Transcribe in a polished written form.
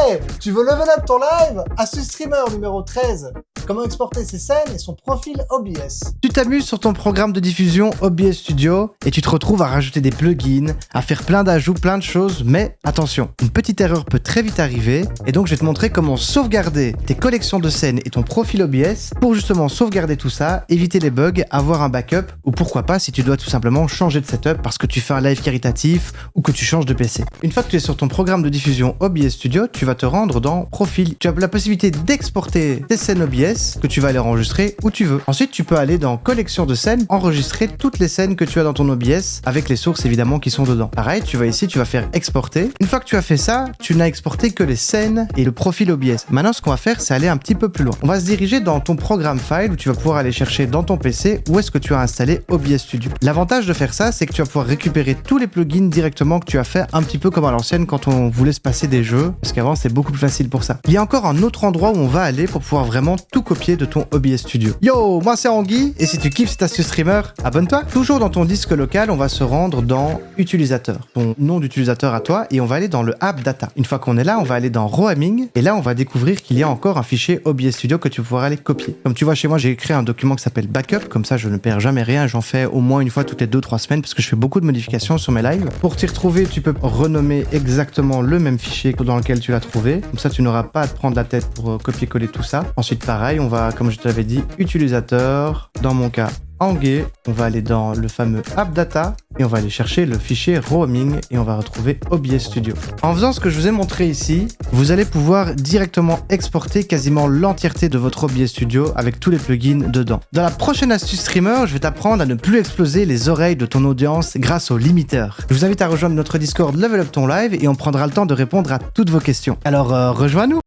Hey, tu veux level up ton live? Astuce streamer numéro 13. Comment exporter ses scènes et son profil OBS. Tu t'amuses sur ton programme de diffusion OBS Studio et tu te retrouves à rajouter des plugins, à faire plein d'ajouts, plein de choses, mais attention, une petite erreur peut très vite arriver et donc je vais te montrer comment sauvegarder tes collections de scènes et ton profil OBS pour justement sauvegarder tout ça, éviter les bugs, avoir un backup ou pourquoi pas si tu dois tout simplement changer de setup parce que tu fais un live caritatif ou que tu changes de PC. Une fois que tu es sur ton programme de diffusion OBS Studio, tu vas te rendre dans Profil. Tu as la possibilité d'exporter tes scènes OBS que tu vas aller enregistrer où tu veux. Ensuite, tu peux aller dans Collection de scènes, enregistrer toutes les scènes que tu as dans ton OBS avec les sources évidemment qui sont dedans. Pareil, tu vas ici, tu vas faire exporter. Une fois que tu as fait ça, tu n'as exporté que les scènes et le profil OBS. Maintenant, ce qu'on va faire, c'est aller un petit peu plus loin. On va se diriger dans ton programme file où tu vas pouvoir aller chercher dans ton PC où est-ce que tu as installé OBS Studio. L'avantage de faire ça, c'est que tu vas pouvoir récupérer tous les plugins directement que tu as fait un petit peu comme à l'ancienne quand on voulait se passer des jeux, parce qu'avant c'est beaucoup plus facile pour ça. Il y a encore un autre endroit où on va aller pour pouvoir vraiment tout copier de ton OBS Studio. Yo, moi c'est Anguille, et si tu kiffes cette astuce streamer, abonne-toi. Toujours dans ton disque local, on va se rendre dans Utilisateur, ton nom d'utilisateur à toi, et on va aller dans le App Data. Une fois qu'on est là, on va aller dans Roaming, et là on va découvrir qu'il y a encore un fichier OBS Studio que tu vas pouvoir aller copier. Comme tu vois chez moi, j'ai créé un document qui s'appelle Backup, comme ça je ne perds jamais rien, j'en fais au moins une fois toutes les 2-3 semaines parce que je fais beaucoup de modifications sur mes lives. Pour t'y retrouver, tu peux renommer exactement le même fichier dans lequel tu l'as trouvé, comme ça tu n'auras pas à te prendre la tête pour copier-coller tout ça. Ensuite pareil, on va, comme je te l'avais dit, utilisateur, dans mon cas Anguille, on va aller dans le fameux App Data et on va aller chercher le fichier Roaming et on va retrouver OBS Studio. En faisant ce que je vous ai montré ici, vous allez pouvoir directement exporter quasiment l'entièreté de votre OBS Studio avec tous les plugins dedans. Dans la prochaine astuce streamer, je vais t'apprendre à ne plus exploser les oreilles de ton audience grâce au limiteur. Je vous invite à rejoindre notre Discord Level Up ton live et on prendra le temps de répondre à toutes vos questions. Alors rejoins-nous!